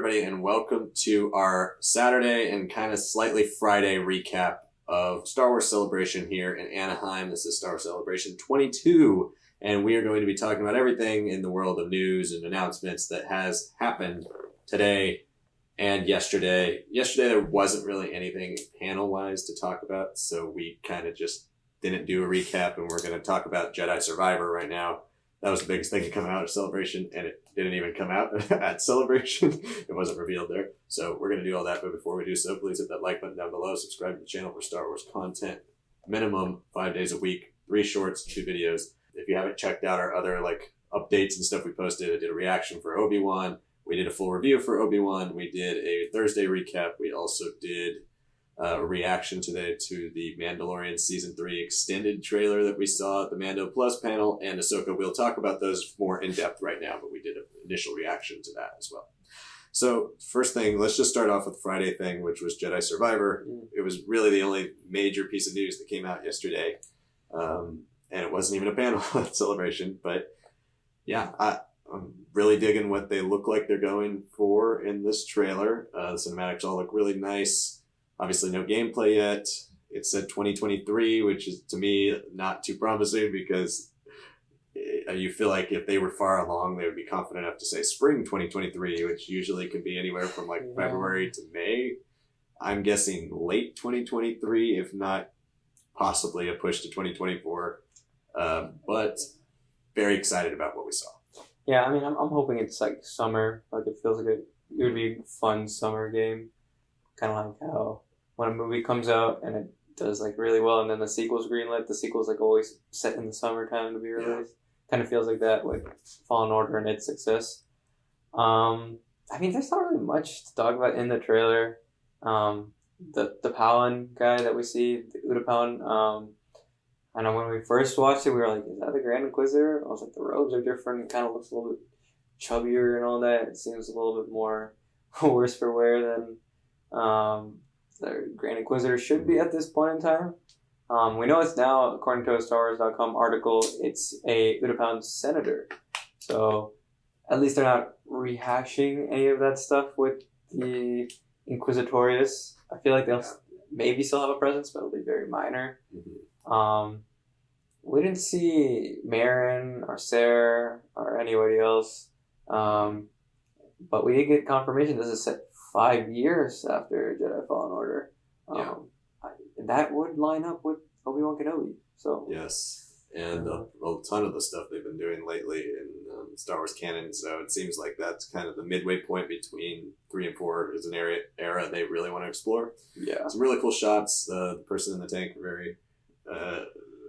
everybody, and welcome to our Saturday and kind of slightly Friday recap of Star Wars Celebration here in Anaheim. This is Star Wars Celebration 22, and we are going to be talking about everything in the world of news and announcements that has happened today and yesterday. Yesterday there wasn't really anything panel-wise to talk about, so we kind of just didn't do a recap, and we're going to talk about Jedi Survivor right now. That was the biggest thing to come out of Celebration, and it didn't even come out at Celebration. It wasn't revealed there. So we're going to do all that, but before we do so, please hit that like button down below. Subscribe to the channel for Star Wars content. Minimum 5 days a week, 3 shorts, 2 videos. If you haven't checked out our other updates and stuff we posted, I did a reaction for Obi-Wan. We did a full review for Obi-Wan. We did a Thursday recap. We also did a reaction today to the Mandalorian Season 3 extended trailer that we saw at the Mando Plus panel, and Ahsoka. We'll talk about those more in depth right now, but we did an initial reaction to that as well. So first thing, let's just start off with the Friday thing, which was Jedi Survivor. It was really the only major piece of news that came out yesterday, and it wasn't even a panel at Celebration, but yeah, I'm really digging what they look like they're going for in this trailer. The cinematics all look really nice. Obviously no gameplay yet. It said 2023, which is to me not too promising because you feel like if they were far along, they would be confident enough to say spring 2023, which usually can be anywhere from February to May. I'm guessing late 2023, if not possibly a push to 2024. But very excited about what we saw. Yeah, I mean, I'm hoping it's summer. It feels like it would be a fun summer game. Kind of like how when a movie comes out and it does really well, and then the sequel's greenlit, the sequel's always set in the summertime to be released. Yeah. Kind of feels like that with Fallen Order and its success. I mean, there's not really much to talk about in the trailer. The Palin guy that we see, the Uda Palin, I know when we first watched it, we were like, is that the Grand Inquisitor? I was like, the robes are different. It kind of looks a little bit chubbier and all that. It seems a little bit more worse for wear than the Grand Inquisitor should be at this point in time. We know it's now, according to a StarWars.com article, it's a Utapauan senator. So at least they're not rehashing any of that stuff with the Inquisitorius. I feel like they'll maybe still have a presence, but it'll be very minor. Mm-hmm. We didn't see Marin or Sarah or anybody else, but we did get confirmation this is set 5 years after Jedi Fallen Order. That would line up with Obi-Wan Kenobi. So yes, and a ton of the stuff they've been doing lately in Star Wars canon. So it seems like that's kind of the midway point between 3 and 4 is an era they really want to explore. Yeah, some really cool shots. The person in the tank, very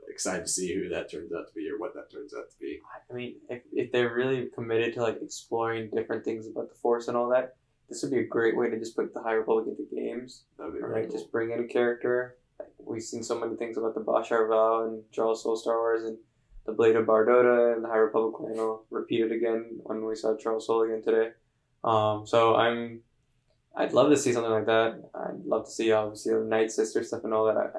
excited to see who that turns out to be or what that turns out to be. I mean, if they're really committed to exploring different things about the Force and all that, this would be a great way to just put the High Republic into games. That'd be really cool. Just bring in a character. We've seen so many things about the Bashar Val and Charles Soule Star Wars and the Blade of Bardota and the High Republic panel repeated again when we saw Charles Soule again today. So I'd love to see something like that. I'd love to see obviously the Night Sister stuff and all that.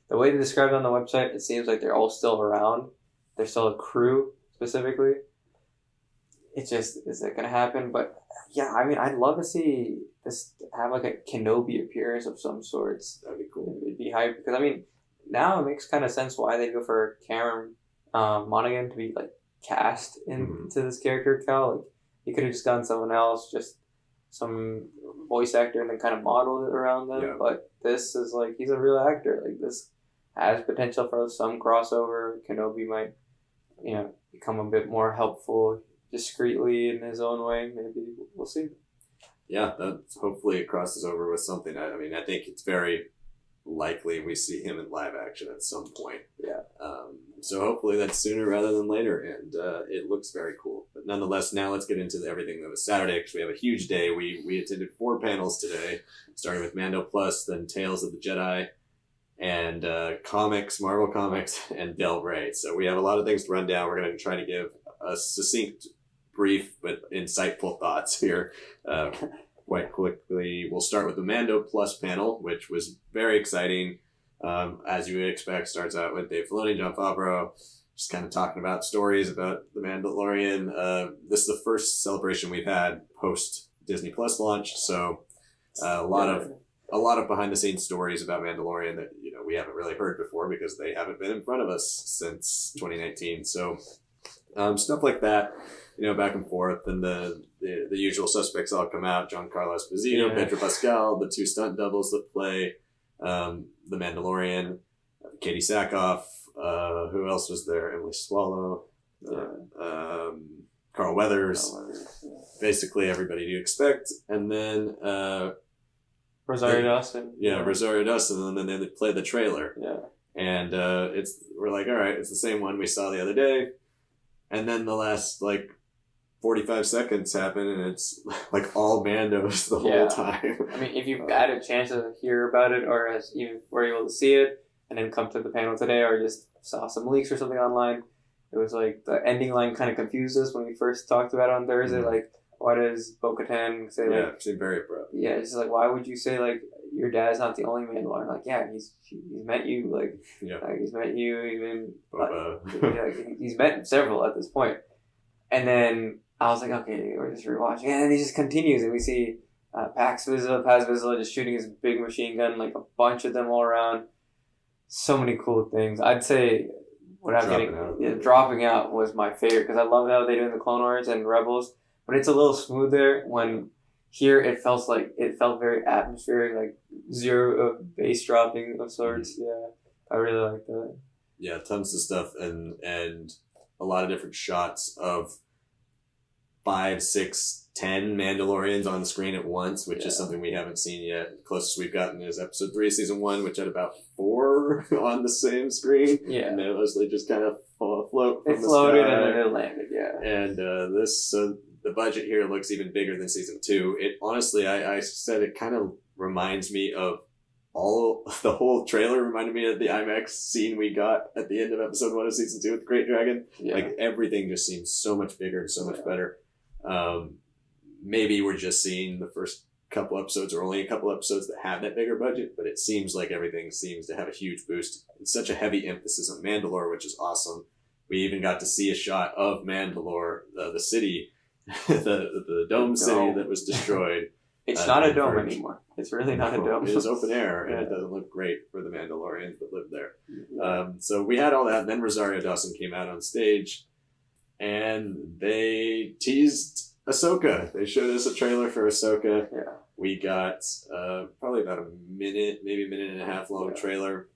The way they describe it on the website, it seems like they're all still around. They're still a crew specifically. It just, is it going to happen? But yeah, I mean, I'd love to see this have a Kenobi appearance of some sorts. That'd be cool. It'd be hype because, I mean, now it makes kind of sense why they go for Cameron Monaghan to be cast into this character, Cal. You could have just gotten someone else, just some voice actor, and then kind of modeled it around them. Yeah. But this is he's a real actor. This has potential for some crossover. Kenobi might, become a bit more helpful discreetly in his own way. Maybe we'll see. Yeah, hopefully it crosses over with something. I mean, I think it's very likely we see him in live action at some point. Yeah. So hopefully that's sooner rather than later, and it looks very cool. But nonetheless, now let's get into everything that was Saturday, because we have a huge day. We attended 4 panels today, starting with Mando Plus, then Tales of the Jedi, and comics, Marvel Comics, and Del Rey. So we have a lot of things to run down. We're going to try to give a succinct, brief, but insightful thoughts here. Quite quickly, we'll start with the Mando Plus panel, which was very exciting. As you would expect, starts out with Dave Filoni, Jon Favreau, just kind of talking about stories about the Mandalorian. This is the first celebration we've had post Disney Plus launch. So a lot of behind the scenes stories about Mandalorian that we haven't really heard before because they haven't been in front of us since 2019. So stuff like that, back and forth, and the usual suspects all come out: Giancarlo Esposito, Pedro Pascal, the two stunt doubles that play the Mandalorian, Katie Sackhoff. Who else was there? Emily Swallow, Carl Weathers. Basically everybody you expect, and then Rosario Dawson. Rosario Dawson, and then they play the trailer. Yeah. And we're like, all right, it's the same one we saw the other day. And then the last 45 seconds happen, and it's all Mandos the whole time. I mean, if you've had a chance to hear about it, or even were able to see it, and then come to the panel today, or just saw some leaks or something online, it was the ending line kind of confused us when we first talked about it on Thursday. Mm-hmm. Why does Bo-Katan say it seemed very abrupt. Yeah, it's just why would you say your dad's not the only Mandalorian? he's met you, he's met you, even he's met several at this point. And then I was like, okay, we're just rewatching, and then he just continues, and we see Paz Vizsla just shooting his big machine gun, a bunch of them all around. So many cool things. I'd say dropping out was my favorite, because I love how they do in the Clone Wars and Rebels, but it's a little smoother. When here it felt very atmospheric, zero bass dropping of sorts. Mm-hmm. Yeah, I really like that. Yeah, tons of stuff, and a lot of different shots of 5, 6, 10 Mandalorians on the screen at once, which is something we haven't seen yet. The closest we've gotten is episode 3 of season 1, which had about 4 on the same screen. Yeah. And they mostly just kind of float from the sky. It floated and then it landed, And the budget here looks even bigger than season 2. It honestly, I said it kind of reminds me of the whole trailer reminded me of the IMAX scene we got at the end of episode 1 of season 2 with the Great Dragon. Yeah. Everything just seems so much bigger and so much better. Maybe we're just seeing the first couple episodes, or only a couple episodes that have that bigger budget, but it seems like everything seems to have a huge boost. It's such a heavy emphasis on Mandalore, which is awesome. We even got to see a shot of Mandalore, the city, the dome city that was destroyed. It's not a dome anymore. It's really not a dome. It is open air, and it doesn't look great for the Mandalorians that live there. So we had all that, and then Rosario Dawson came out on stage, and they teased Ahsoka. They showed us a trailer for Ahsoka. Yeah. We got probably about a minute, maybe a minute and a half long trailer.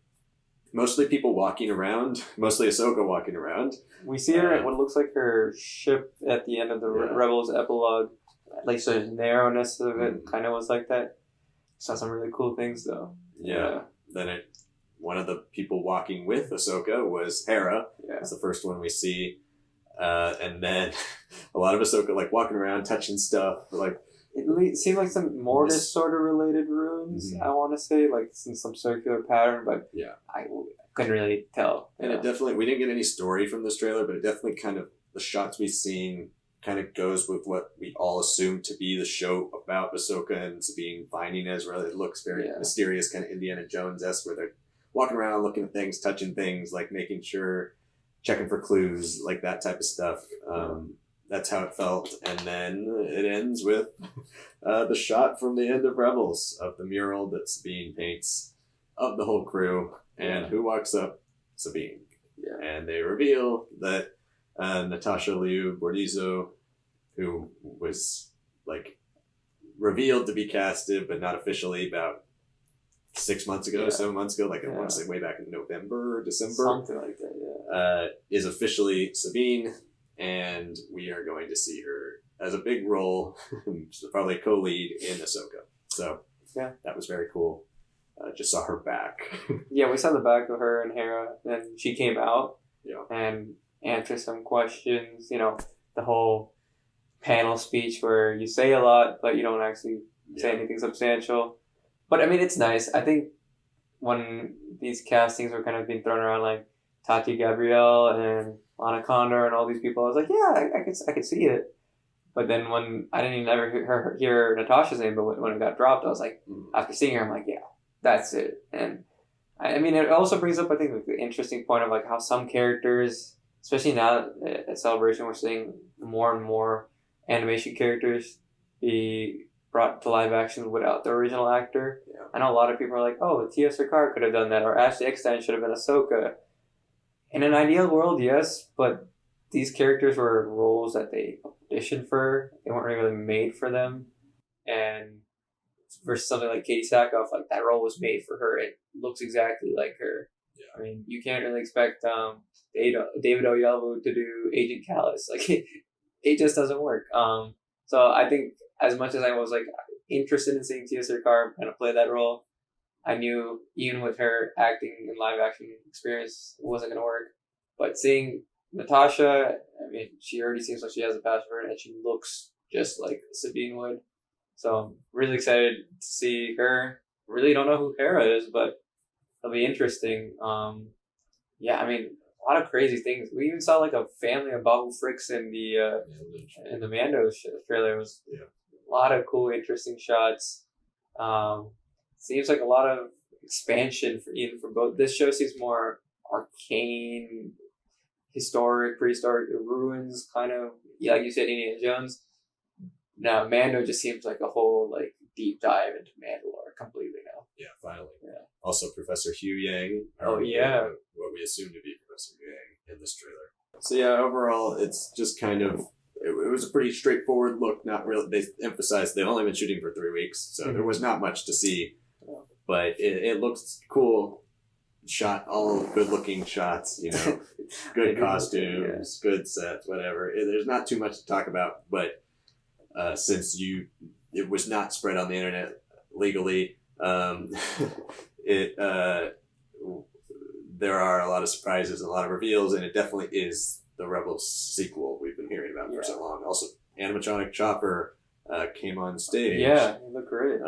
Mostly people walking around. Mostly Ahsoka walking around. We see her at what looks like her ship at the end of the Rebels epilogue. At least the narrowness of it kind of was like that. Saw some really cool things though. Yeah. Then one of the people walking with Ahsoka was Hera. Yeah. That's the first one we see. And then a lot of Ahsoka walking around, touching stuff. It seemed like some Mortis sort of related runes. Mm-hmm. I want to say in some circular pattern, but I couldn't really tell. And it definitely, we didn't get any story from this trailer, but it definitely the shots we've seen kind of goes with what we all assume to be the show about Ahsoka and Sabine finding Ezra. It looks very mysterious, kind of Indiana Jones-esque, where they're walking around, looking at things, touching things, making sure, checking for clues, that type of stuff. That's how it felt. And then it ends with the shot from the end of Rebels of the mural that Sabine paints of the whole crew. And who walks up? Sabine. Yeah. And they reveal that Natasha Liu Bordizzo, who was revealed to be casted, but not officially, about 6 months ago, 7 months ago, I want to say way back in November or December. Something like that, is officially Sabine, and we are going to see her as a big role, probably a co-lead in Ahsoka. So, that was very cool. Just saw her back. Yeah, we saw the back of her and Hera, and she came out and answered some questions. The whole panel speech where you say a lot, but you don't actually say anything substantial. But, it's nice. I think when these castings were kind of being thrown around, Tati Gabrielle and Lana Condor and all these people, I was like, I could see it. But then when I didn't even ever hear Natasha's name, but when it got dropped, I was like, after seeing her, I'm like, that's it. And, it also brings up, I think, the interesting point of, how some characters, especially now at Celebration, we're seeing more and more animation characters be brought to live action without the original actor. Yeah. I know a lot of people are like, oh, Tia Sakar could have done that, or Ashley Eckstein should have been Ahsoka. In an ideal world, yes, but these characters were roles that they auditioned for. They weren't really made for them. And versus something like Katie Sackhoff, like that role was made for her. It looks exactly like her. Yeah. I mean, you can't really expect David Oyelowo to do Agent Callus. Like it just doesn't work. So I think as much as I was like interested in seeing Tia Sarkar kind of play that role, I knew even with her acting and live action experience, it wasn't going to work. But seeing Natasha, I mean, she already seems like she has a passion for it, and she looks just like Sabine would. So I'm really excited to see her. Really don't know who Hera is, but it'll be interesting. Yeah, I mean, a lot of crazy things. We even saw like a family of Babu Fricks in the Mando trailer. It was a lot of cool, interesting shots. Seems like a lot of expansion for both. This show seems more arcane, historic, prehistoric ruins, kind of. Yeah, like you said, Indiana Jones. Now, Mando just seems like a whole like deep dive into Mandalore completely now. Yeah, finally. Yeah. Also, Professor Hugh Yang. Oh yeah. What we assume to be Professor Hugh Yang in this trailer. So yeah, overall, it's just kind of it was a pretty straightforward look. Not really. They emphasized they've only been shooting for 3 weeks, so there was not much to see. But it looks cool. Shot all good-looking shots. You know, good costumes, good sets, whatever. There's not too much to talk about, but. Since it was not spread on the internet legally, there are a lot of surprises, a lot of reveals, and it definitely is the Rebels sequel we've been hearing about for so long. Also, animatronic Chopper came on stage. Yeah, it looked great.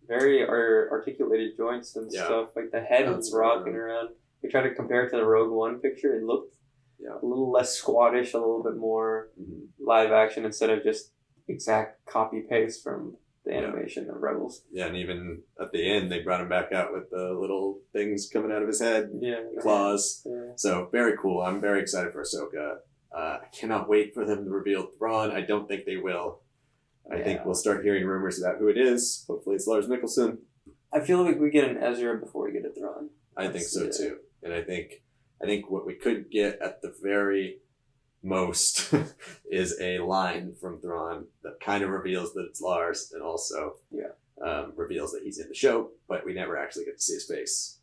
Very articulated joints and stuff. Like the head was rocking around. We tried to compare it to the Rogue One picture. It looked a little less squattish, a little bit more live action instead of just exact copy paste from the animation of Rebels. Yeah, and even at the end, they brought him back out with the little things coming out of his head, claws. Yeah. So very cool. I'm very excited for Ahsoka. I cannot wait for them to reveal Thrawn. I don't think they will. I think we'll start hearing rumors about who it is. Hopefully, it's Lars Mikkelsen. I feel like we get an Ezra before we get a Thrawn. I think so too, and I think what we could get at the very most is a line from Thrawn that kind of reveals that it's Lars and also reveals that he's in the show, but we never actually get to see his face.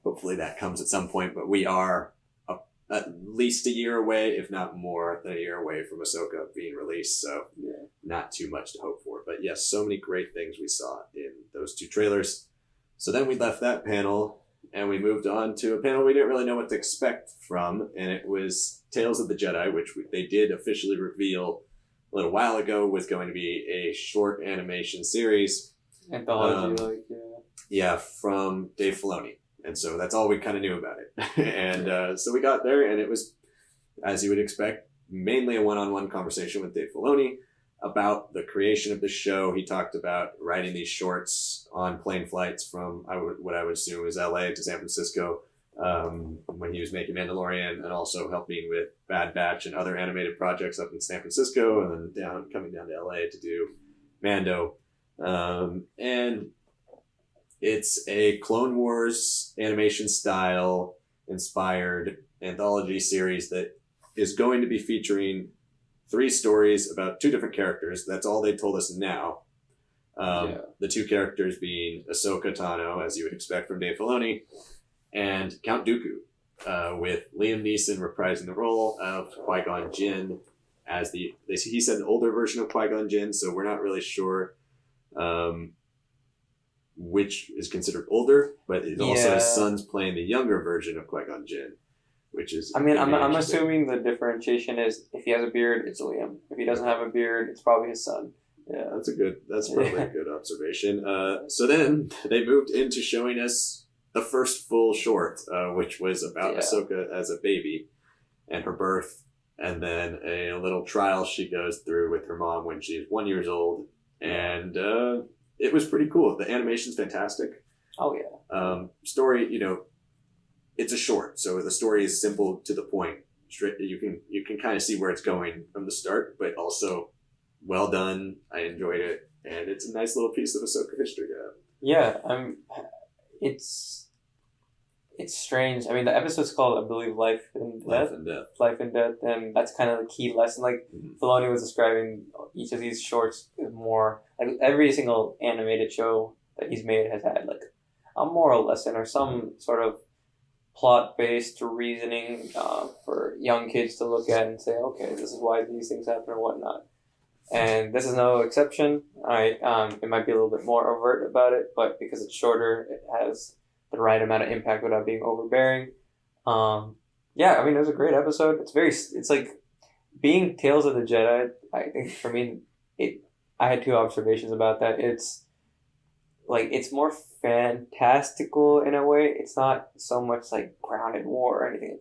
Hopefully that comes at some point, but we are at least a year away, if not more than a year away from Ahsoka being released, so not too much to hope for. But yes, so many great things we saw in those 2 trailers. So then we left that panel and we moved on to a panel we didn't really know what to expect from, and it was Tales of the Jedi, which they did officially reveal a little while ago was going to be a short animation series. Anthology, from Dave Filoni. And so that's all we kind of knew about it. And so we got there, and it was, as you would expect, mainly a one-on-one conversation with Dave Filoni about the creation of the show. He talked about writing these shorts on plane flights from what I would assume is LA to San Francisco when he was making Mandalorian, and also helping with Bad Batch and other animated projects up in San Francisco, and then coming down to LA to do Mando. And it's a Clone Wars animation style inspired anthology series that is going to be featuring 3 stories about 2 different characters. That's all they told us now. The 2 characters being Ahsoka Tano, as you would expect from Dave Filoni, and Count Dooku, with Liam Neeson reprising the role of Qui-Gon Jinn as he said an older version of Qui-Gon Jinn, so we're not really sure which is considered older, but it also his son's playing the younger version of Qui-Gon Jinn, which is. I mean, I'm assuming the differentiation is if he has a beard, it's Liam. If he doesn't have a beard, it's probably his son. Yeah, that's probably a good observation. So then they moved into showing us the first full short, which was about Ahsoka as a baby and her birth, and then a little trial she goes through with her mom when she's 1 year old, and it was pretty cool. The animation's fantastic. Oh yeah. Story, it's a short, so the story is simple to the point. You can kind of see where it's going from the start, but also well done. I enjoyed it, and it's a nice little piece of Ahsoka history to have. Yeah, it's strange. I mean, the episode's called, I believe, Life and Death. Life and Death, and that's kind of the key lesson. Like, Filoni was describing each of these shorts is more, like, every single animated show that he's made has had, like, a moral lesson or some sort of plot-based reasoning for young kids to look at and say, okay, this is why these things happen or whatnot. And this is no exception. It might be a little bit more overt about it, but because it's shorter, it has the right amount of impact without being overbearing. Yeah, I mean, it was a great episode. It's like being Tales of the Jedi. I think for me, I had two observations about that. It's like, it's more fantastical in a way. It's not so much like grounded war or anything.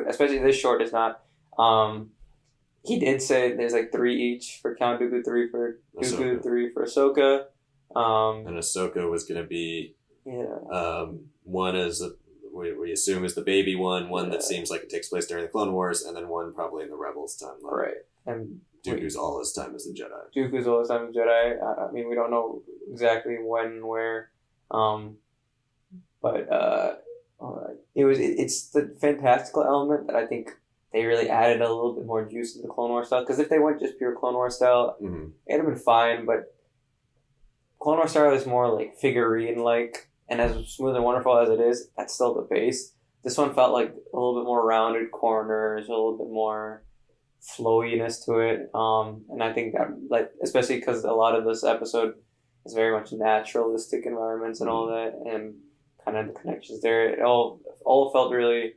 Especially this short is not. He did say there's like 3 each for Count Dooku, 3 for Dooku, 3 for Ahsoka. And Ahsoka was going to be one is we assume is the baby one that seems like it takes place during the Clone Wars, and then one probably in the Rebels timeline. Right. And Dooku's all his time as the Jedi. Dooku's all his time as Jedi. I mean, we don't know exactly when and where, but it's the fantastical element that I think they really added a little bit more juice to the Clone Wars style. Because if they went just pure Clone Wars style, it'd have been fine. But Clone Wars style is more like figurine-like, and as smooth and wonderful as it is, that's still the base. This one felt like a little bit more rounded corners, a little bit more flowiness to it. And I think that, like, especially because a lot of this episode is very much naturalistic environments and all that, and kind of the connections there. It all felt really,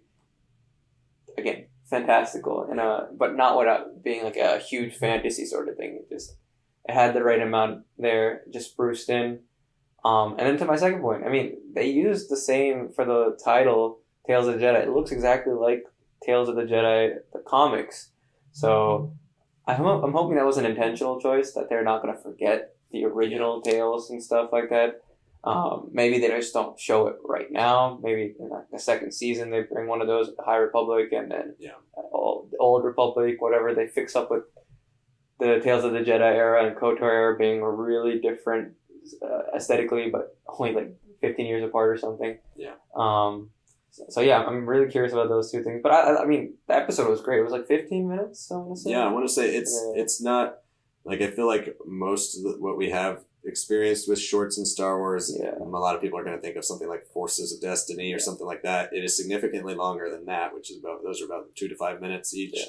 again, fantastical, but not without being like a huge fantasy sort of thing. It had the right amount there, just spruced in. And then to my second point, I mean, they used the same for the title, Tales of the Jedi. It looks exactly like Tales of the Jedi, the comics. So I'm hoping that was an intentional choice, that they're not going to forget the original tales and stuff like that. Maybe they just don't show it right now. Maybe in the second season they bring one of those with the High Republic, and then Old Republic, whatever. They fix up with the Tales of the Jedi era and KOTOR era being really different aesthetically, but only like 15 years apart or something. Yeah. So yeah, I'm really curious about those two things. But I mean, the episode was great. It was like 15 minutes, I want to say. Yeah, I want to say it's not, like, I feel like most of what we have experienced with shorts in Star Wars, a lot of people are going to think of something like Forces of Destiny or something like that. It is significantly longer than that, those are about 2 to 5 minutes each.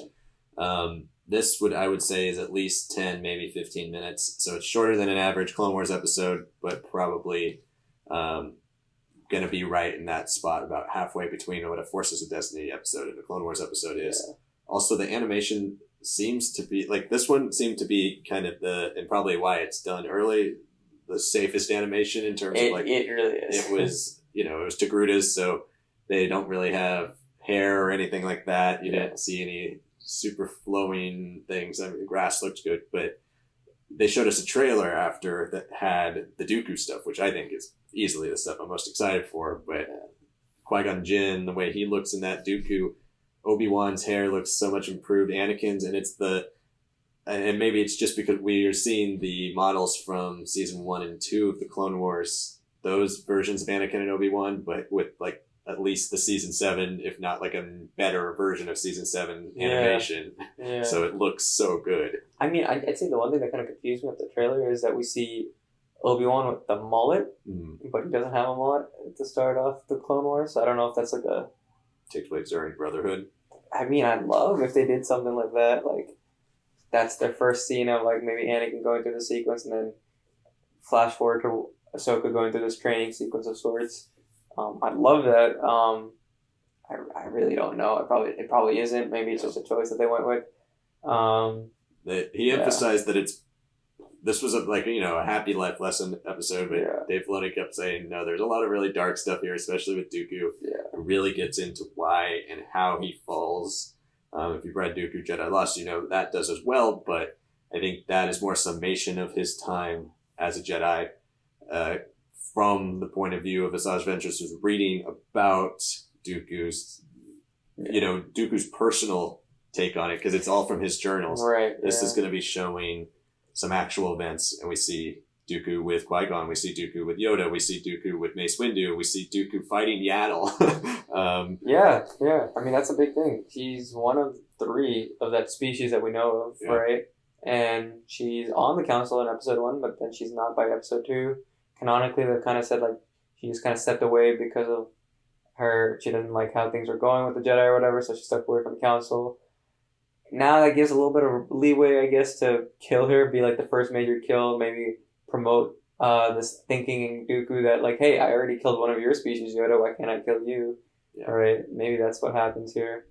Yeah. This I would say is at least 10, maybe 15 minutes. So it's shorter than an average Clone Wars episode, but probably going to be right in that spot, about halfway between what a Forces of Destiny episode and a Clone Wars episode is. Yeah. Also, the animation seems to be, like, this one seemed to be kind of and probably why it's done early, the safest animation in terms of, like, it really is. It was, it was Togrutas, so they don't really have hair or anything like that. You didn't see any super flowing things. I mean, the grass looked good, but they showed us a trailer after that had the Dooku stuff, which I think is easily the stuff I'm most excited for. But Qui-Gon Jinn, the way he looks in that Dooku, Obi-Wan's hair looks so much improved, Anakin's, and and maybe it's just because we are seeing the models from season 1 and 2 of the Clone Wars, those versions of Anakin and Obi-Wan, but with, like, at least the season 7, if not like a better version of season 7 animation. Yeah. So it looks so good. I mean, I'd say the one thing that kind of confused me with the trailer is that we see Obi-Wan with the mullet, but he doesn't have a mullet to start off the Clone Wars. So I don't know if that's like takes place during Brotherhood. I mean, I'd love if they did something like that. Like, that's their first scene of, like, maybe Anakin going through the sequence, and then flash forward to Ahsoka going through this training sequence of sorts. I'd love that. I really don't know. It probably isn't. Maybe it's just a choice that they went with. He emphasized that this was a happy life lesson episode, but Dave Filoni kept saying, no, there's a lot of really dark stuff here, especially with Dooku. Yeah. It really gets into why and how he falls. If you've read Dooku Jedi Lost, that does as well, but I think that is more summation of his time as a Jedi, from the point of view of Asajj Ventress, who's reading about Dooku's Dooku's personal take on it, because it's all from his journals. Right. This is going to be showing some actual events, and we see Dooku with Qui-Gon, we see Dooku with Yoda, we see Dooku with Mace Windu, we see Dooku fighting Yaddle. Yeah. I mean, that's a big thing. She's one of 3 of that species that we know of, right? And she's on the council in episode 1, but then she's not by episode 2. Canonically, they've kind of said, like, she just kind of stepped away because of she didn't like how things were going with the Jedi or whatever, so she stepped away from the council. Now that gives a little bit of leeway, I guess, to kill her, be like the first major kill, maybe promote this thinking in Dooku that, like, hey, I already killed one of your species, Yoda, why can't I kill you? Yeah. All right, maybe that's what happens here.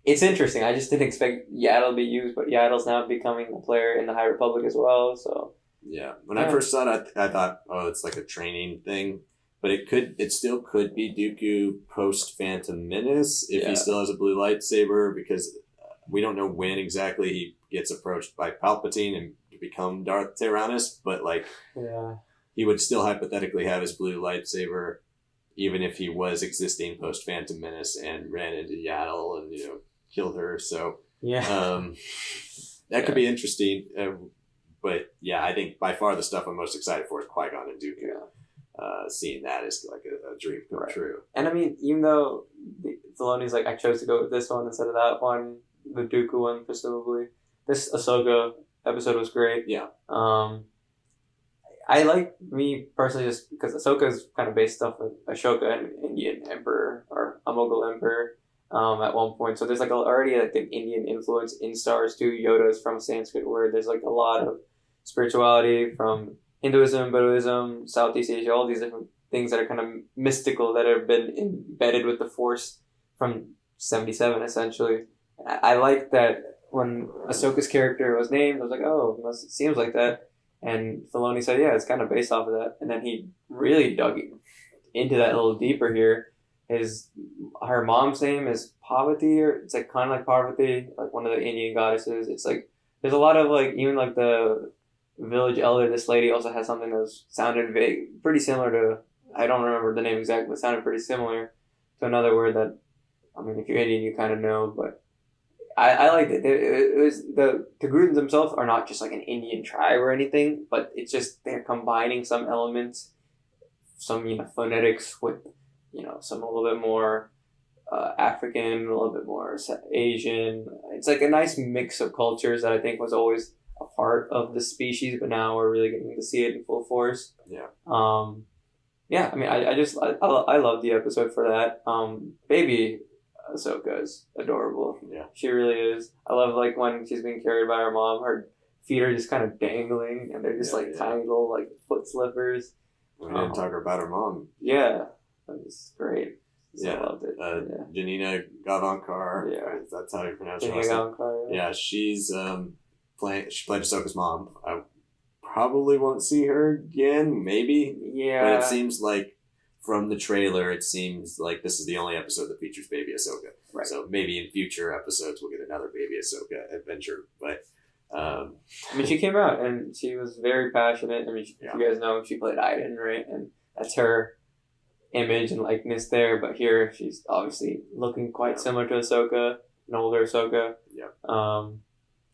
It's interesting. I just didn't expect Yaddle to be used, but Yaddle's now becoming a player in the High Republic as well, so... Yeah. When I first saw it, I thought, oh, it's like a training thing. But it still could be Dooku post Phantom Menace if he still has a blue lightsaber, because we don't know when exactly he gets approached by Palpatine and become Darth Tyrannus, but like he would still hypothetically have his blue lightsaber even if he was existing post Phantom Menace and ran into Yaddle and killed her. So that could be interesting. But yeah, I think by far the stuff I'm most excited for is Qui-Gon and Dooku. Seeing that is like a dream come true. And I mean, even though Filoni's like, I chose to go with this one instead of that one, the Dooku one, presumably. This Ahsoka episode was great. Yeah. I like, me personally, just because Ahsoka is kind of based off of Ashoka, an Indian emperor, or a Mughal emperor, at one point. So there's like already like an Indian influence in Star Wars too. Yoda is from a Sanskrit word. There's like a lot of spirituality from Hinduism, Buddhism, Southeast Asia, all these different things that are kind of mystical that have been embedded with the Force from 77, essentially. I like that when Ahsoka's character was named, I was like, oh, it seems like that. And Filoni said, yeah, it's kind of based off of that. And then he really dug into that a little deeper here. Her mom's name is Parvati, or it's like kind of like Parvati, like one of the Indian goddesses. It's like, there's a lot of like, even like the village elder, this lady also has something that sounded pretty similar to, I don't remember the name exactly, but sounded pretty similar to another word that, I mean, if you're Indian, you kind of know, but I liked it. It was, the Togruthans themselves are not just like an Indian tribe or anything, but it's just, they're combining some elements, some, phonetics with, some a little bit more African, a little bit more Asian. It's like a nice mix of cultures that I think was always a part of the species, but now we're really getting to see it in full force. Yeah. I mean, I love the episode for that. Baby Ahsoka is adorable. Yeah. She really is. I love like when she's being carried by her mom, her feet are just kind of dangling and they're just tiny little like foot slippers. We didn't talk about her mom. Yeah. That was great. So yeah. I loved it. Janina Gavankar. Yeah. That's how you pronounce her. Janina Gavankar. Yeah, she's she played Ahsoka's mom. I probably won't see her again, maybe. Yeah. But it seems like from the trailer, it seems like this is the only episode that features Baby Ahsoka. Right. So maybe in future episodes we'll get another Baby Ahsoka adventure. But I mean, she came out and she was very passionate. I mean, if you guys know, she played Iden, right? And that's her image and likeness there. But here, she's obviously looking quite similar to Ahsoka, an older Ahsoka. Yeah.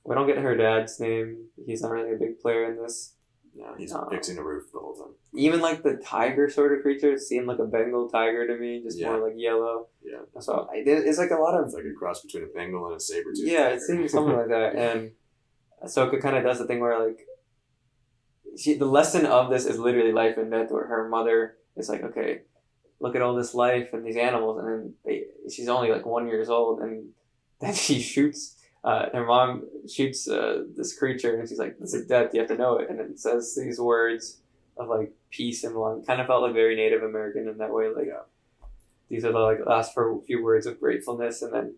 We don't get her dad's name. He's not really a big player in this. Yeah, he's fixing a roof the whole time. Even like the tiger sort of creature seemed like a Bengal tiger to me, just more like yellow. Yeah. So it's like a lot of... It's like a cross between a Bengal and a saber-tooth tiger. It seems something like that. And Ahsoka kind of does the thing where like... the lesson of this is literally life and death, where her mother is like, okay, look at all this life and these animals. And then she's only like 1 year old, and then she shoots... her mom shoots this creature, and she's like, this is death, you have to know it. And it says these words of like peace and love. Kind of felt like very Native American in that way. Like, these are the like last few words of gratefulness. And then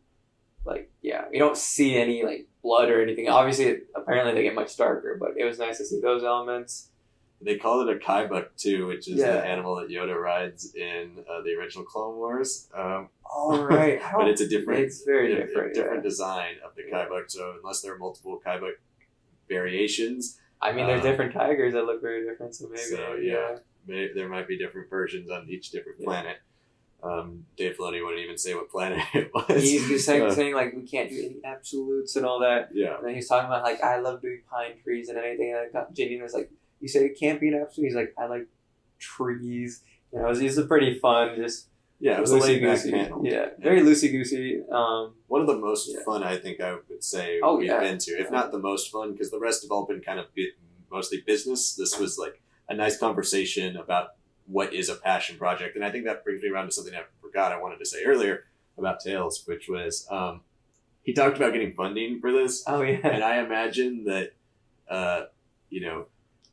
like, you don't see any like blood or anything. Obviously, apparently they get much darker, but it was nice to see those elements. They call it a Kaibuk too, which is the animal that Yoda rides in the original Clone Wars. Oh, right. But it's a different... It's very different. Different design of the Kaibuk. So unless there are multiple Kaibuk variations... I mean, there's different tigers that look very different, so maybe... there might be different versions on each different planet. Dave Filoni wouldn't even say what planet it was. He's saying like we can't do any absolutes and all that. Yeah. And then he's talking about like I love doing pine trees and anything. And Janine was like, "You said it can't be an absolute." He's like, "I like trees." You know, it was a pretty fun, just yeah, it was a laid back loosey-goosey. panel. Yeah, very loosey goosey. One of the most fun I think I would say we've been to, if not the most fun, because the rest have all been kind of mostly business. This was like a nice conversation about what is a passion project, and I think that brings me around to something I forgot I wanted to say earlier about Tales, which was he talked about getting funding for this. Oh yeah, and I imagine that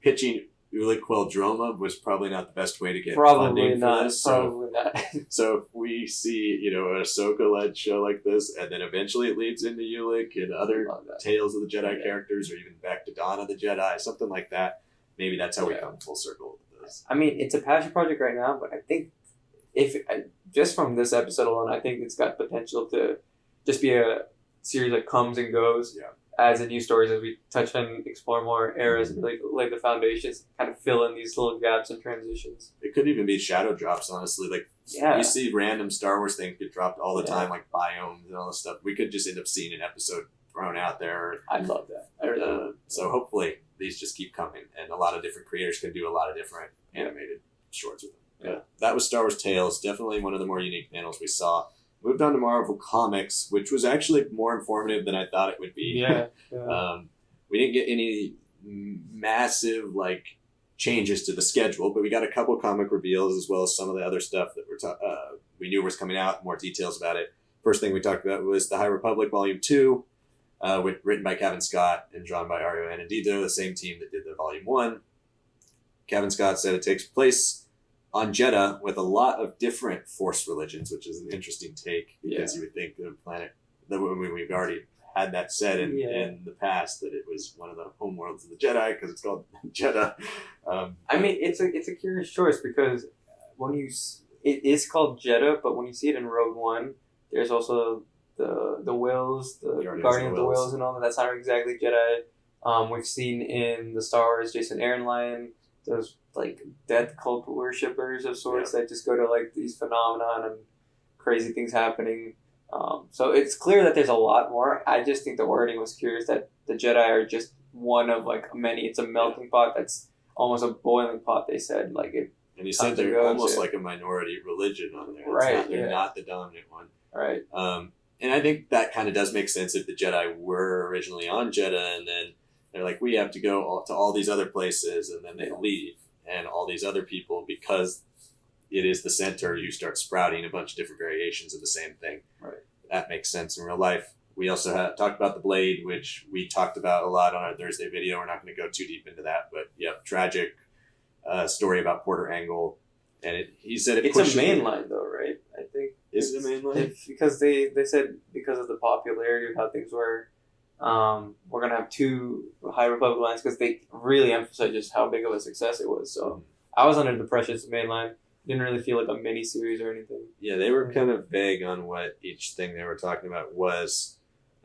pitching Ulick Queldroma was probably not the best way to get funding for this. Probably not. So if we see, an Ahsoka-led show like this, and then eventually it leads into Ulick and other Tales of the Jedi characters, or even back to Dawn of the Jedi, something like that, maybe that's how we come full circle with this. I mean, it's a passion project right now, but I think just from this episode alone, I think it's got potential to just be a series that comes and goes. Yeah. Adds in new stories as we touch and explore more eras, like lay the foundations, kind of fill in these little gaps and transitions. It could even be shadow drops, honestly. Like you see random Star Wars things get dropped all the time, like biomes and all this stuff. We could just end up seeing an episode thrown out there. I'd love that. I really would. So hopefully these just keep coming, and a lot of different creators can do a lot of different animated shorts with them. Yeah. That was Star Wars Tales. Definitely one of the more unique panels we saw. Moved on to Marvel Comics, which was actually more informative than I thought it would be. Yeah. We didn't get any massive changes to the schedule, but we got a couple comic reveals as well as some of the other stuff that we knew was coming out. More details about it. First thing we talked about was the High Republic Volume 2, written by Kevin Scott and drawn by Ario Anindito, the same team that did the Volume 1. Kevin Scott said it takes place on Jeddah with a lot of different Force religions, which is an interesting take because you would think the planet that we've already had that said in the past that it was one of the homeworlds of the Jedi because it's called Jeddah. I mean, it's a curious choice because it is called Jeddah, but when you see it in Rogue One, there's also the Wills, the Guardian of the Wills, and all that. That's not exactly Jedi. We've seen in the Star Wars Jason Aaron line those death cult worshippers of sorts that just go to these phenomenon and crazy things happening. So it's clear that there's a lot more. I just think the wording was curious that the Jedi are just one of many. It's a melting pot that's almost a boiling pot. They said and he said they're almost like a minority religion on there. They're not the dominant one. Right. And I think that kind of does make sense if the Jedi were originally on Jeddah and then they're like, we have to go to all these other places, and then they leave. And all these other people, because it is the center, you start sprouting a bunch of different variations of the same thing. Right. That makes sense in real life. We also talked about the Blade, which we talked about a lot on our Thursday video. We're not going to go too deep into that, but tragic story about Porter Angle. And he said it's a mainline though, right? I think. Is it a mainline? Because they said because of the popularity of how things were, we're going to have 2 High Republic lines because they really emphasize just how big of a success it was. So I was under the impression it's the main line. Didn't really feel like a mini series or anything. Yeah, they were kind of vague on what each thing they were talking about was.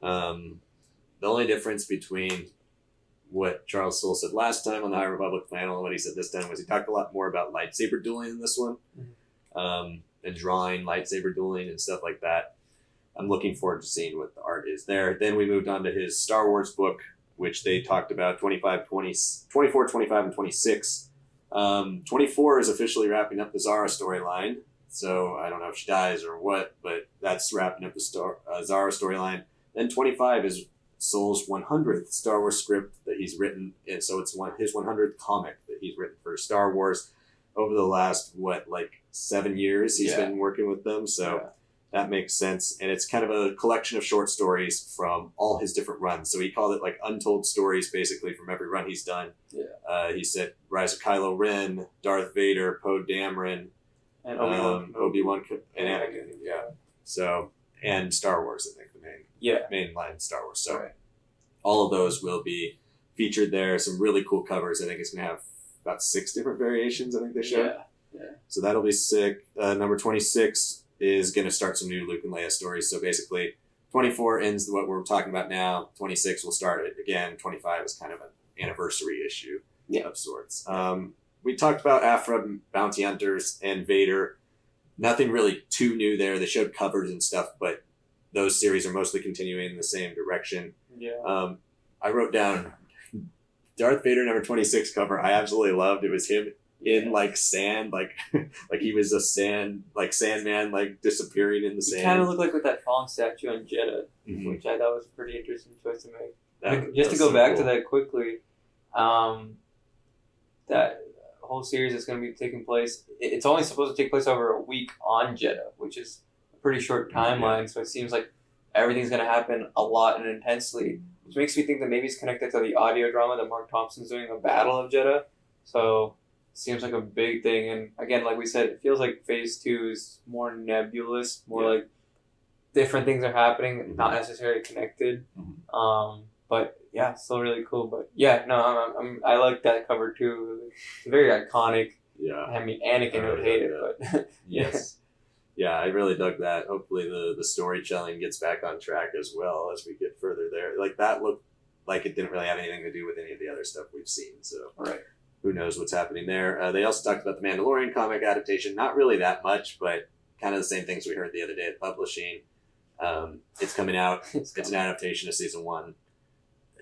The only difference between what Charles Soule said last time on the High Republic panel and what he said this time was he talked a lot more about lightsaber dueling in this one, and drawing lightsaber dueling and stuff like that. I'm looking forward to seeing what the art is there. Then we moved on to his Star Wars book, which they talked about 24, 25, and 26. 24 is officially wrapping up the Zara storyline. So I don't know if she dies or what, but that's wrapping up the Zara storyline. Then 25 is Soule's 100th Star Wars script that he's written. And so it's his 100th comic that he's written for Star Wars over the last, 7 years he's been working with them. So that makes sense. And it's kind of a collection of short stories from all his different runs. So he called it untold stories basically from every run he's done. Yeah. He said Rise of Kylo Ren, Darth Vader, Poe Dameron, and Obi-Wan and Anakin. Yeah. So, and Star Wars, I think the main line Star Wars. So all of those will be featured there. Some really cool covers. I think it's going to have about 6 different variations. I think they showed. Yeah. So that'll be sick. Number 26 is going to start some new Luke and Leia stories. So basically, 24 ends what we're talking about now. 26 will start it again. 25 is kind of an anniversary issue of sorts. We talked about Afra, Bounty Hunters, and Vader. nothing really too new there. They showed covers and stuff, but those series are mostly continuing in the same direction. Yeah. I wrote down Darth Vader number 26 cover. I absolutely loved. It was him in like sand, like like he was a Sandman, like disappearing in the He sand. kind of looked like with that fallen statue on Jeddah, Mhm. which I thought was a pretty interesting choice to make. That Just to was go so back cool. to that quickly, that whole series is going to be taking place. It's only supposed to take place over a week on Jeddah, which is a pretty short timeline. So it seems like everything's going to happen a lot and intensely, which makes me think that maybe it's connected to the audio drama that Mark Thompson's doing, a Battle of Jeddah. So it seems like a big thing. And again, like we said, it feels like Phase 2 is more nebulous, more like different things are happening, not necessarily connected. But yeah, still really cool. But yeah, no, I like that cover too. It's very iconic. Yeah. I mean, Anakin would hate it, but Yes. Yeah, I really dug that. Hopefully the storytelling gets back on track as well as we get further there. Like that looked like it didn't really have anything to do with any of the other stuff we've seen. So right. Who knows what's happening there. They also talked about the Mandalorian comic adaptation. Not really that much, but kind of the same things we heard the other day at publishing. It's coming out. It's an adaptation of season 1.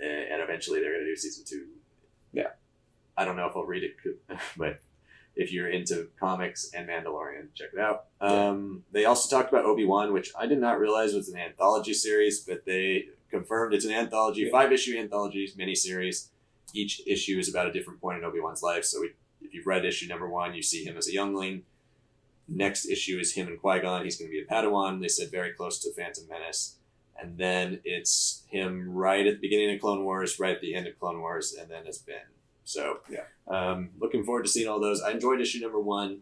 And eventually they're going to do season 2. Yeah. I don't know if I'll read it, but if you're into comics and Mandalorian, check it out. They also talked about Obi-Wan, which I did not realize was an anthology series, but they confirmed it's an anthology, 5-issue anthology miniseries. Each issue is about a different point in Obi-Wan's life. So if you've read issue number 1, you see him as a youngling. Next issue is him and Qui-Gon. He's going to be a Padawan. They said very close to Phantom Menace. And then it's him right at the beginning of Clone Wars, right at the end of Clone Wars, and then as Ben. So, looking forward to seeing all those. I enjoyed issue number 1,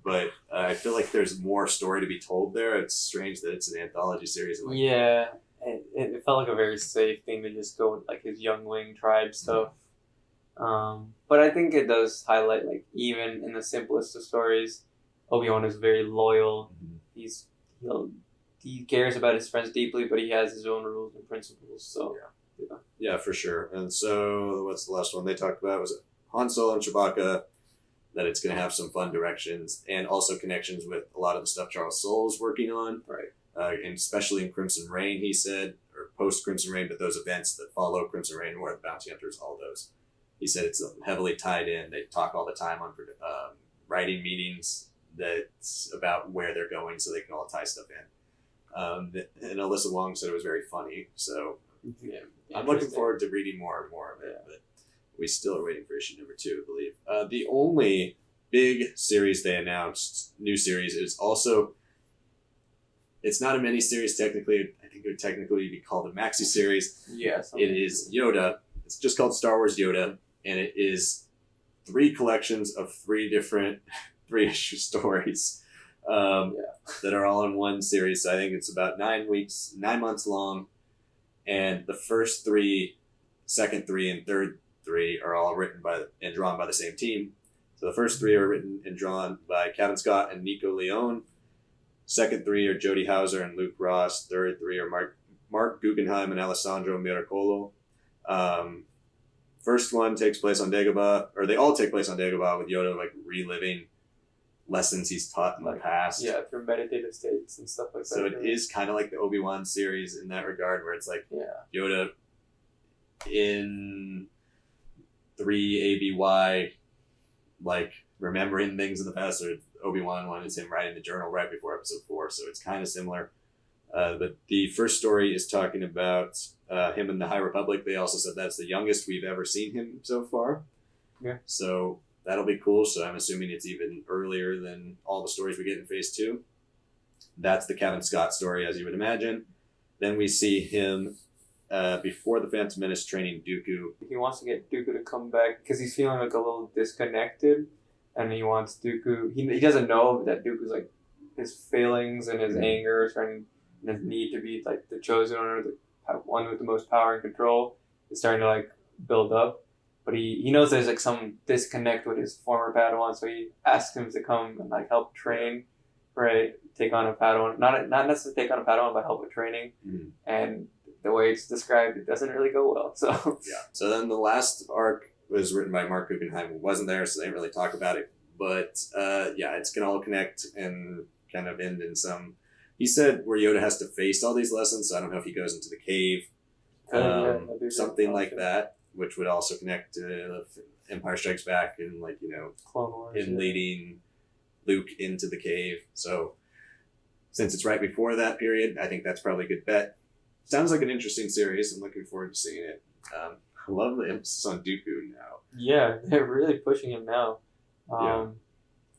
but I feel like there's more story to be told there. It's strange that it's an anthology series. Yeah, it felt like a very safe thing to just go with like his youngling tribe stuff. But I think it does highlight, like, even in the simplest of stories, Obi-Wan is very loyal. He cares about his friends deeply, but he has his own rules and principles. So yeah, for sure. And so, what's the last one they talked about? Was it Han Solo and Chewbacca? That it's going to have some fun directions and also connections with a lot of the stuff Charles Soule is working on. Right. And especially in Crimson Reign, he said, or post Crimson Reign, but those events that follow Crimson Reign, War of the Bounty Hunters, all those. He said it's heavily tied in. They talk all the time on writing meetings that's about where they're going, so they can all tie stuff in. And Alyssa Wong said it was very funny, so I'm looking forward to reading more and more of it. But we still are waiting for issue number 2, I believe. The only big series they announced, new series, is also, it's not a mini series technically. I think it would technically be called a maxi series. Yes. It is Yoda. It's just called Star Wars Yoda, and it is 3 collections of 3 different 3-issue stories that are all in one series. So I think it's about 9 months long, and the first 3, second 3, and third 3 are all written by and drawn by the same team. So the first 3 are written and drawn by Kevin Scott and Nico Leone. Second 3 are Jody Hauser and Luke Ross. Third 3 are Mark Guggenheim and Alessandro Miracolo. First one takes place on Dagobah, or they all take place on Dagobah, with Yoda like reliving lessons he's taught in the past. Yeah, through meditative states and stuff like that. So it is kind of like the Obi-Wan series in that regard, where it's like Yoda in 3 ABY, like remembering things in the past, or Obi-Wan one is him writing the journal right before episode 4, so it's kind of similar. But the first story is talking about him in the High Republic. They also said that's the youngest we've ever seen him so far. Yeah. So that'll be cool. So I'm assuming it's even earlier than all the stories we get in Phase 2. That's the Kevin Scott story, as you would imagine. Then we see him before the Phantom Menace training Dooku. He wants to get Dooku to come back because he's feeling like a little disconnected, and he wants Dooku. He doesn't know that Dooku's like his failings and his anger and his need to be like the chosen one, or the one with the most power and control is starting to like build up. But he knows there's like some disconnect with his former Padawan, so he asks him to come and like help train, right? Take on a Padawan, not necessarily take on a Padawan, but help with training. Mm-hmm. And the way it's described, it doesn't really go well. So So then the last arc was written by Mark Guggenheim, who wasn't there, so they didn't really talk about it but yeah, it's gonna all connect and kind of end in some. He said where Yoda has to face all these lessons. So I don't know if he goes into the cave, something like that, which would also connect to Empire Strikes Back and like Clone Wars, him leading Luke into the cave. So since it's right before that period, I think that's probably a good bet. Sounds like an interesting series. I'm looking forward to seeing it. I love the emphasis on Dooku now. Yeah, they're really pushing him now,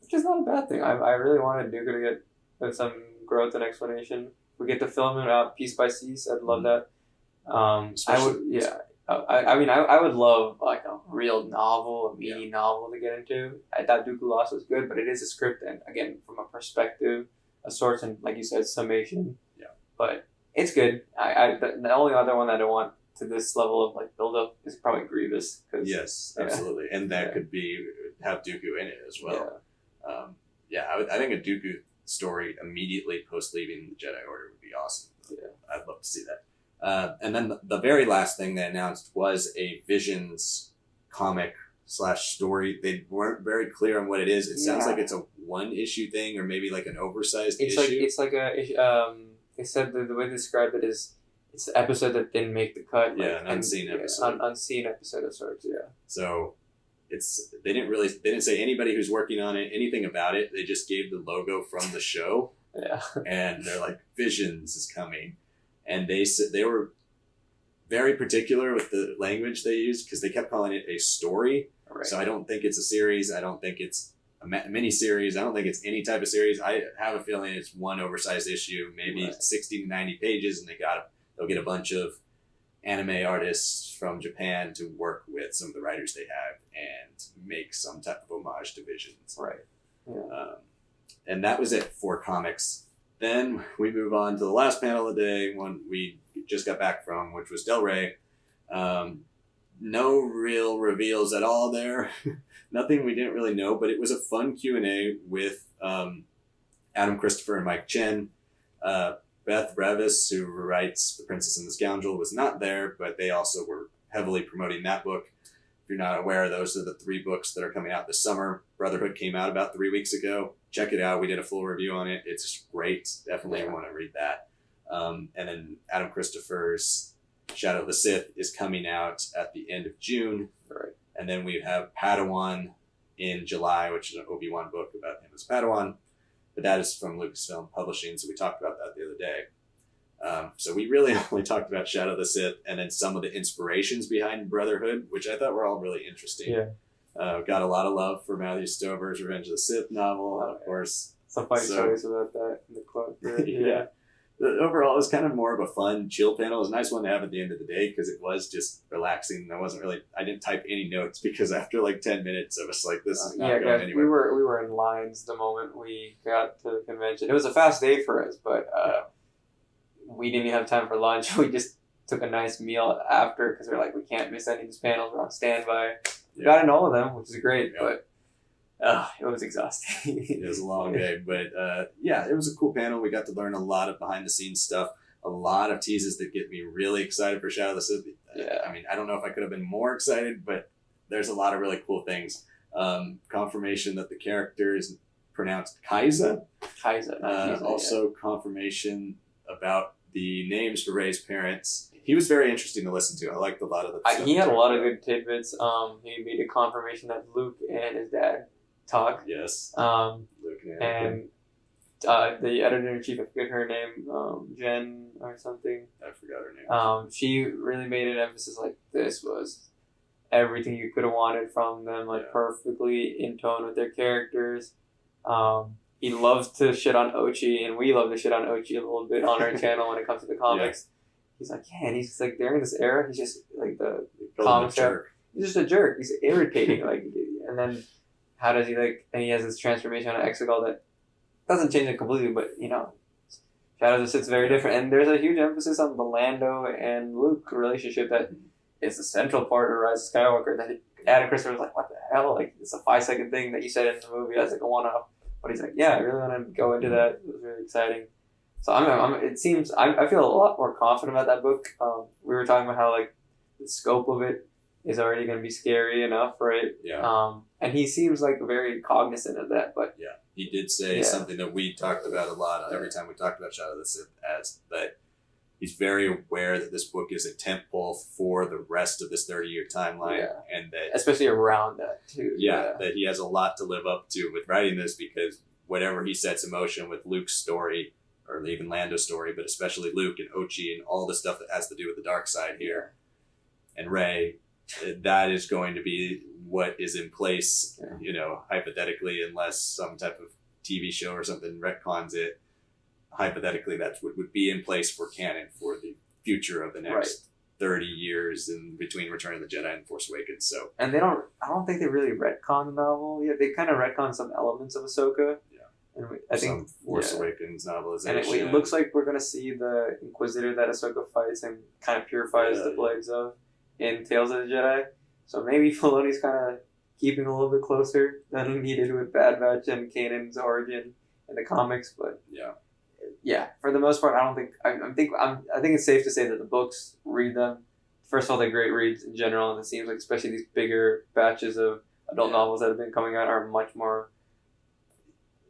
which is not a bad thing. I really wanted Dooku to get some growth and explanation. We get to film him out piece by piece. I'd love that. I would, yeah. I would love like a real novel, a meaty novel to get into. I thought Dooku Lost was good, but it is a script, and again, from a perspective, a source, and like you said, summation. Yeah. But it's good. The only other one that I want to this level of like build up is probably Grievous. Yes, absolutely, and that could have Dooku in it as well. I think a Dooku story immediately post leaving the Jedi Order would be awesome. Yeah, I'd love to see that. And then the very last thing they announced was a Visions comic / story. They weren't very clear on what it is. It sounds like it's a one issue thing or maybe like an oversized issue. It's like a. They said the way they described it is it's the episode that didn't make the cut. An unseen episode. Unseen episode of sorts. Yeah. So they didn't say anybody who's working on it, anything about it. They just gave the logo from the show. Yeah. And they're like, Visions is coming. And they said they were very particular with the language they used because they kept calling it a story. Right. So I don't think it's a series. I don't think it's a mini series. I don't think it's any type of series. I have a feeling it's one oversized issue, maybe 60 to 90 pages, and they'll get a bunch of anime artists from Japan to work with some of the writers they have and make some type of homage to Visions. Right. Yeah. And that was it for comics. Then we move on to the last panel of the day, one we just got back from, which was Del Rey. No real reveals at all there. Nothing we didn't really know, but it was a fun Q&A with Adam Christopher and Mike Chen. Beth Revis, who writes The Princess and the Scoundrel, was not there, but they also were heavily promoting that book. If you're not aware, those are the 3 books that are coming out this summer. Brotherhood came out about 3 weeks ago. Check it out. We did a full review on it. It's great. Definitely want to read that. And then Adam Christopher's Shadow of the Sith is coming out at the end of June. Right. And then we have Padawan in July, which is an Obi-Wan book about him as Padawan. But that is from Lucasfilm Publishing, so we talked about that the other day. So we really only talked about Shadow of the Sith and then some of the inspirations behind Brotherhood, which I thought were all really interesting. Yeah. Got a lot of love for Matthew Stover's Revenge of the Sith novel, of course. Some funny stories about that in the quote. Yeah. Overall, it was kind of more of a fun, chill panel. It was a nice one to have at the end of the day because it was just relaxing. I didn't type any notes because after like 10 minutes, I was like, this is not going anywhere. We were in lines the moment we got to the convention. It was a fast day for us, but we didn't even have time for lunch. We just took a nice meal after because we were like, we can't miss any of these panels. We're on standby. We got into all of them, which is great, but it was exhausting. It was a long day, but it was a cool panel. We got to learn a lot of behind the scenes stuff, a lot of teases that get me really excited for Shadow of the Sith. I mean, I don't know if I could have been more excited, but there's a lot of really cool things. Confirmation that the character is pronounced Kaiza. Also confirmation about the names for Rey's parents. He was very interesting to listen to. I liked a lot of the stuff. He had a lot of good tidbits. He made a confirmation that Luke and his dad talk. Yes. Luke and the editor-in-chief, I forget her name, Jen or something. I forgot her name. She really made an emphasis like this was everything you could have wanted from them, like perfectly in tone with their characters. He loves to shit on Ochi, and we love to shit on Ochi a little bit on our channel when it comes to the comics. He's like, and he's like during this era, he's just like the comic jerk. He's just a jerk. He's irritating, and then how does he and he has this transformation on Exegol that doesn't change it completely, but Shadow of the Sith's very different, and there's a huge emphasis on the Lando and Luke relationship that is the central part of Rise of Skywalker. That Adam Christopher was like, what the hell? Like it's a 5-second thing that you said in the movie as like a one-off, but he's like, yeah, I really want to go into that. It was really exciting. So I feel a lot more confident about that book. We were talking about how the scope of it is already going to be scary enough, right? Yeah. And he seems like very cognizant of that, but yeah, he did say something that we talked about a lot every time we talked about Shadow of the Sith, as that he's very aware that this book is a tentpole for the rest of this 30-year timeline, and that especially around that too. That he has a lot to live up to with writing this, because whatever he sets in motion with Luke's story, or even Lando's story, but especially Luke and Ochi and all the stuff that has to do with the dark side here, and Rey, that is going to be what is in place, hypothetically, unless some type of TV show or something retcons it. Hypothetically, that's what would be in place for canon for the future of the next 30 years in between Return of the Jedi and Force Awakens. So, and I don't think they really retcon the novel yet. They kind of retcon some elements of Ahsoka. Yeah. And I think some Force Awakens novelization. And it looks like we're going to see the Inquisitor that Ahsoka fights and kind of purifies the blades of in Tales of the Jedi. So maybe Filoni's kind of keeping a little bit closer than he did with Bad Batch and Kanan's origin in the comics. But for the most part, I think it's safe to say that the books, read them. First of all, they're great reads in general, and it seems like especially these bigger batches of adult novels that have been coming out are much more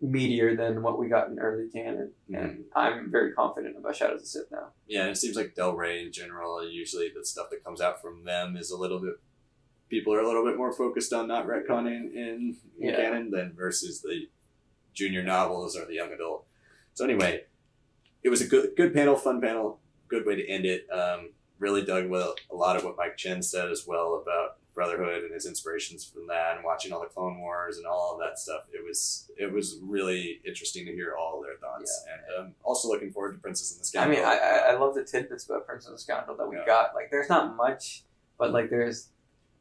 meatier than what we got in early canon. And I'm very confident about Shadows of the Sith now. Yeah, and it seems like Del Rey in general, usually the stuff that comes out from them is people are a little bit more focused on not retconning in canon than versus the junior novels or the young adult. So anyway, it was a good panel, fun panel, good way to end it. Really dug a lot of what Mike Chen said as well about Brotherhood and his inspirations from that, and watching all the Clone Wars and all of that stuff. It was really interesting to hear all their thoughts, and also looking forward to Princess and the Scoundrel. I mean, I love the tidbits about Princess and the Scoundrel that we got. Like, there's not much, but like there's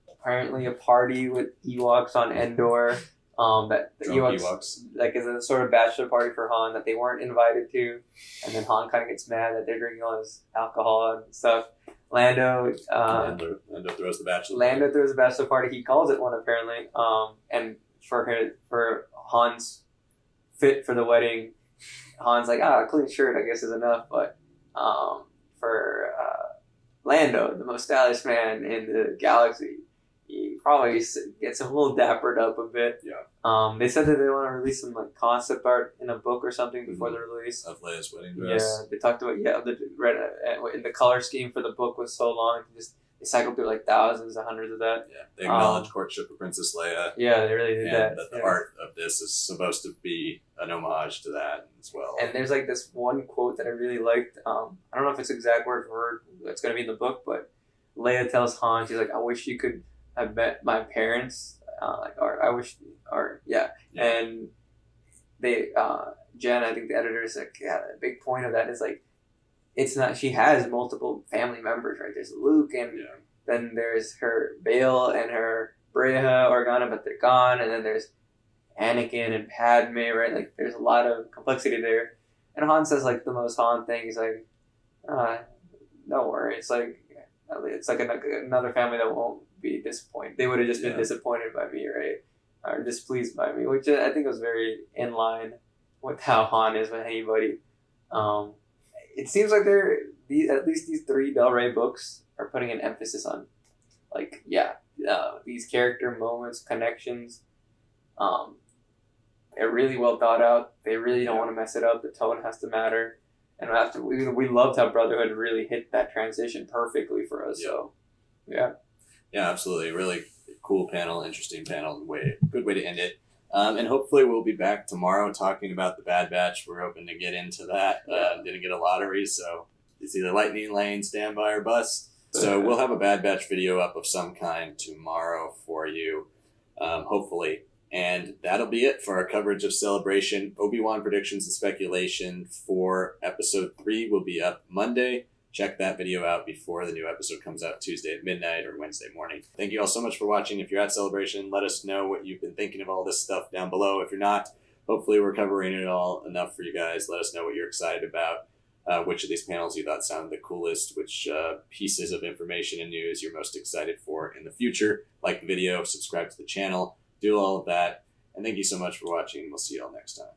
apparently a party with Ewoks on Endor. That the Ewoks like is a sort of bachelor party for Han that they weren't invited to, and then Han kind of gets mad that they're drinking all his alcohol and stuff. Lando throws the bachelor. Lando throws a bachelor party. He calls it one apparently. And for Han's fit for the wedding, Han's like, a clean shirt I guess is enough. But for Lando, the most stylish man in the galaxy, he probably gets him a little dappered up a bit. Yeah. They said that they want to release some like concept art in a book or something before the release of Leia's wedding dress. Yeah, they talked about the color scheme for the book was so long. They cycled through like thousands and hundreds of that. Yeah, they acknowledged courtship of Princess Leia. Yeah, they really did that. And that the art of this is supposed to be an homage to that as well. And there's like this one quote that I really liked. I don't know if it's exact word for word that's going to be in the book, but Leia tells Han, she's like, "I wish you could have met my parents." And they, Jen, I think the editor is like, the big point of that is like, it's not, she has multiple family members, right? There's Luke, and then there's her Bail and her Breha Organa, but they're gone, and then there's Anakin and Padme, right? Like, there's a lot of complexity there. And Han says like the most Han thing, he's like, don't worry, it's like another family that won't be disappointed. They would have just been disappointed by me, right? Or displeased by me, which I think was very in line with how Han is with anybody. It seems like at least these 3 Del Rey books are putting an emphasis on, like, these character moments, connections. They're really well thought out. They really don't want to mess it up. The tone has to matter. And we loved how Brotherhood really hit that transition perfectly for us. So, yeah, absolutely, really cool panel, interesting panel. Good way to end it. And hopefully we'll be back tomorrow talking about the Bad Batch. We're hoping to get into that. Didn't get a lottery, so it's either lightning lane, standby, or bust. So we'll have a Bad Batch video up of some kind tomorrow for you, hopefully. And that'll be it for our coverage of Celebration. Obi-Wan predictions and speculation for episode 3 will be up Monday. Check that video out before the new episode comes out Tuesday at midnight or Wednesday morning. Thank you all so much for watching. If you're at Celebration, let us know what you've been thinking of all this stuff down below. If you're not, hopefully we're covering it all enough for you guys. Let us know what you're excited about, which of these panels you thought sounded the coolest, which pieces of information and news you're most excited for in the future. Like the video, subscribe to the channel, do all of that. And thank you so much for watching. We'll see you all next time.